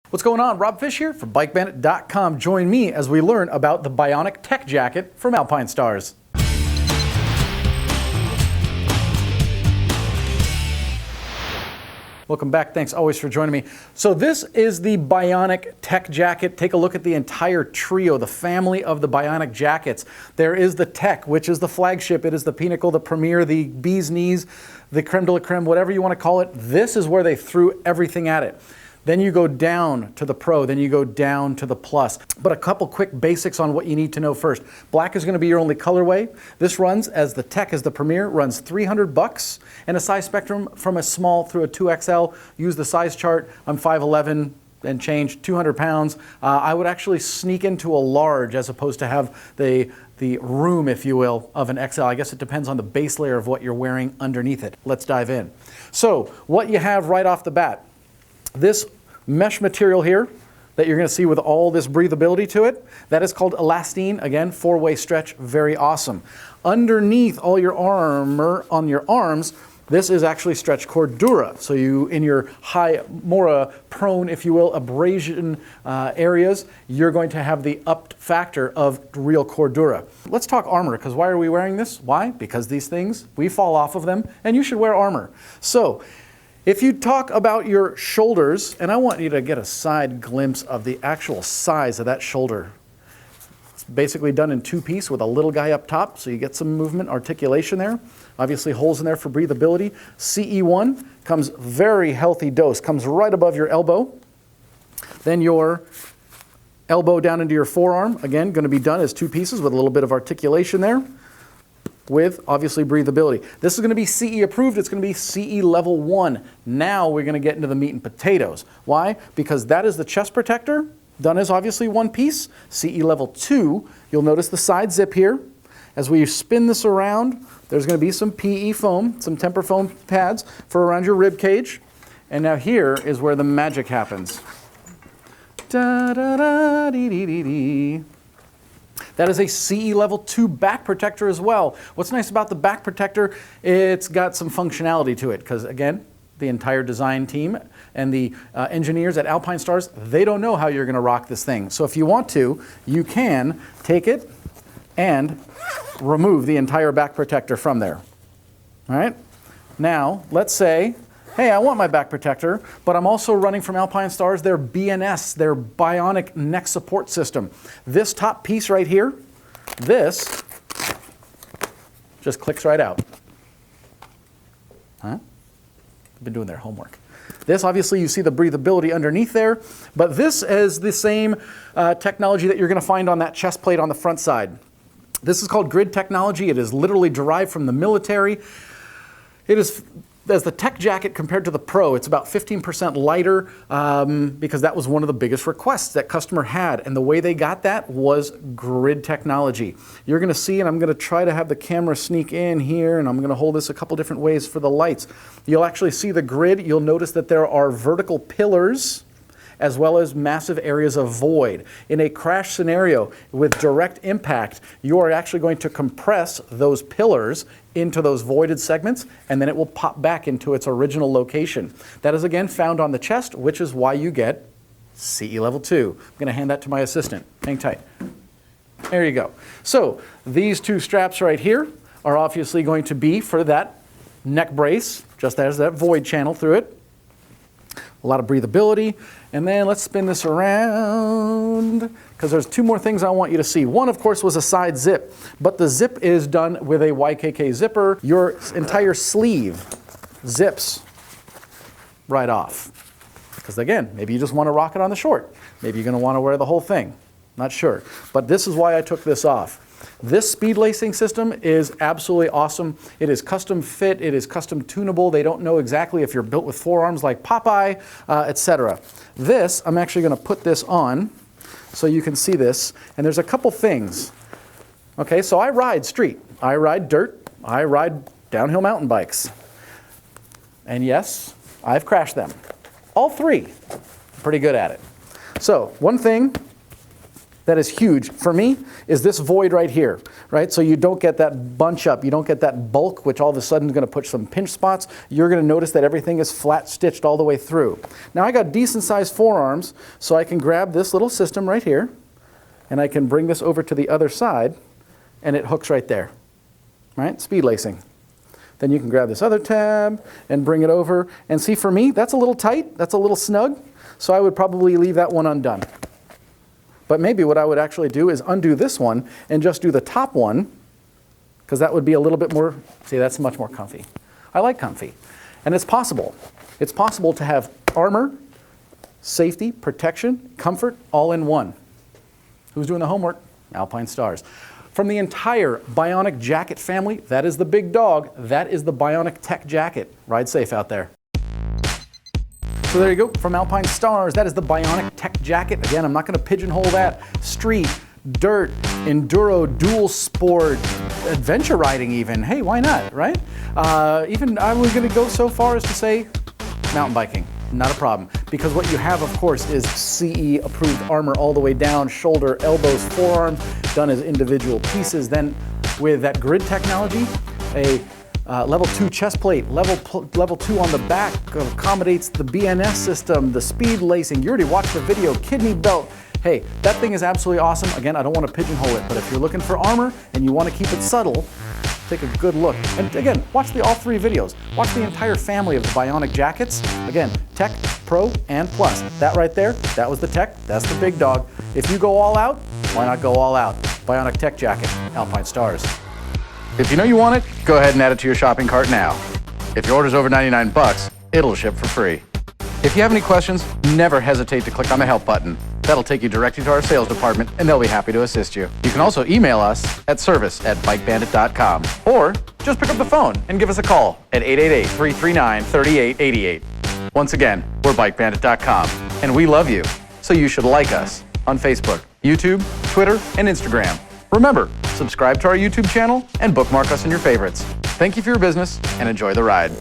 What's going on? Rob Fish here from BikeBandit.com. Join me as we learn about the Bionic Tech Jacket from Alpinestars. Welcome back. Thanks always for joining me. So this is the Bionic Tech Jacket. Take a look at the entire trio, the family of the Bionic jackets. There is the Tech, which is the flagship. It is the pinnacle, the premier, the bee's knees, the creme de la creme, whatever you want to call it. This is where they threw everything at it. Then you go down to the Pro, then you go down to the Plus. But a couple quick basics on what you need to know first. Black is going to be your only colorway. This runs, as the Tech is the premier, runs $300 and a size spectrum from a small through a 2XL. Use the size chart. I'm 5'11" and change, 200 pounds. I would actually sneak into a large as opposed to have the room, if you will, of an XL. I guess it depends on the base layer of what you're wearing underneath it. Let's dive in. So what you have right off the bat, this mesh material here that you're going to see with all this breathability to it, that is called elastine. Again, four-way stretch, very awesome. Underneath all your armor on your arms, this is actually stretch cordura. So you, in your high, more prone, if you will, abrasion areas, you're going to have the upped factor of real cordura. Let's talk armor, because why are we wearing this? Why? Because these things, we fall off of them, and you should wear armor. So if you talk about your shoulders, and I want you to get a side glimpse of the actual size of that shoulder. It's basically done in two-piece with a little guy up top, so you get some movement, articulation there. Obviously holes in there for breathability. CE1 comes very healthy dose, comes right above your elbow. Then your elbow down into your forearm, again, going to be done as two pieces with a little bit of articulation there, with obviously breathability. This is going to be CE approved. It's going to be CE level 1. Now we're going to get into the meat and potatoes. Why? Because that is the chest protector, done as obviously one piece. CE level 2, you'll notice the side zip here. As we spin this around, there's going to be some PE foam, some temper foam pads for around your rib cage. And now here is where the magic happens. Da da da dee dee dee dee. That is a CE level 2 back protector as well. What's nice about the back protector, it's got some functionality to it, because again, the entire design team and the engineers at Alpinestars, they don't know how you're going to rock this thing. So if you want to, you can take it and remove the entire back protector from there. All right? Now, let's say, hey, I want my back protector, but I'm also running from Alpinestars their BNS, their Bionic Neck Support System. This top piece right here, this just clicks right out. Huh? Been doing their homework. This, obviously, you see the breathability underneath there, but this is the same technology that you're going to find on that chest plate on the front side. This is called grid technology. It is literally derived from the military. It is, as the Tech Jacket compared to the Pro, it's about 15% lighter because that was one of the biggest requests that customer had. And the way they got that was grid technology. You're going to see, and I'm going to try to have the camera sneak in here, and I'm going to hold this a couple different ways for the lights. You'll actually see the grid. You'll notice that there are vertical pillars as well as massive areas of void. In a crash scenario with direct impact, you are actually going to compress those pillars into those voided segments, and then it will pop back into its original location. That is again found on the chest, which is why you get CE level 2. I'm going to hand that to my assistant. Hang tight. There you go. So these two straps right here are obviously going to be for that neck brace, just as that void channel through it. A lot of breathability. And then let's spin this around, because there's two more things I want you to see. One, of course, was a side zip, but the zip is done with a YKK zipper. Your entire sleeve zips right off. Because again, maybe you just want to rock it on the short. Maybe you're going to want to wear the whole thing. Not sure. But this is why I took this off. This speed lacing system is absolutely awesome. It is custom fit, it is custom tunable. They don't know exactly if you're built with forearms like Popeye, etc. This, I'm actually going to put this on so you can see this. And there's a couple things. Okay, so I ride street, I ride dirt, I ride downhill mountain bikes. And yes, I've crashed them. All three. Pretty good at it. So one thing that is huge for me is this void right here, right? So you don't get that bunch up, you don't get that bulk, which all of a sudden is going to put some pinch spots. You're going to notice that everything is flat stitched all the way through. Now I got decent sized forearms, so I can grab this little system right here, and I can bring this over to the other side, and it hooks right there, right? Speed lacing. Then you can grab this other tab and bring it over, and see, for me, that's a little tight, that's a little snug, so I would probably leave that one undone. But maybe what I would actually do is undo this one and just do the top one, because that would be a little bit more, see, that's much more comfy. I like comfy. And it's possible. It's possible to have armor, safety, protection, comfort, all in one. Who's doing the homework? Alpinestars. From the entire Bionic jacket family, that is the big dog, that is the Bionic Tech jacket. Ride safe out there. So there you go, from Alpinestars, that is the Bionic Tech jacket. Again, I'm not going to pigeonhole that. Street, dirt, enduro, dual sport, adventure riding even. Hey, why not, right? Even I was going to go so far as to say mountain biking. Not a problem, because what you have, of course, is CE approved armor all the way down, shoulder, elbows, forearms, done as individual pieces. Then with that grid technology, a level 2 chest plate, level 2 on the back accommodates the BNS system, the speed lacing. You already watched the video, kidney belt. Hey, that thing is absolutely awesome. Again, I don't want to pigeonhole it, but if you're looking for armor and you want to keep it subtle, take a good look. And again, watch all 3 videos. Watch the entire family of the Bionic jackets. Again, Tech, Pro, and Plus. That right there, that was the Tech, that's the big dog. If you go all out, why not go all out? Bionic Tech jacket, Alpinestars. If you know you want it, go ahead and add it to your shopping cart now. If your order's over 99 bucks, it'll ship for free. If you have any questions, never hesitate to click on the help button. That'll take you directly to our sales department, and they'll be happy to assist you. You can also email us at service@bikebandit.com, or just pick up the phone and give us a call at 888-339-3888. Once again, we're bikebandit.com, and we love you, so you should like us on Facebook, YouTube, Twitter, and Instagram. Remember, subscribe to our YouTube channel and bookmark us in your favorites. Thank you for your business, and enjoy the ride.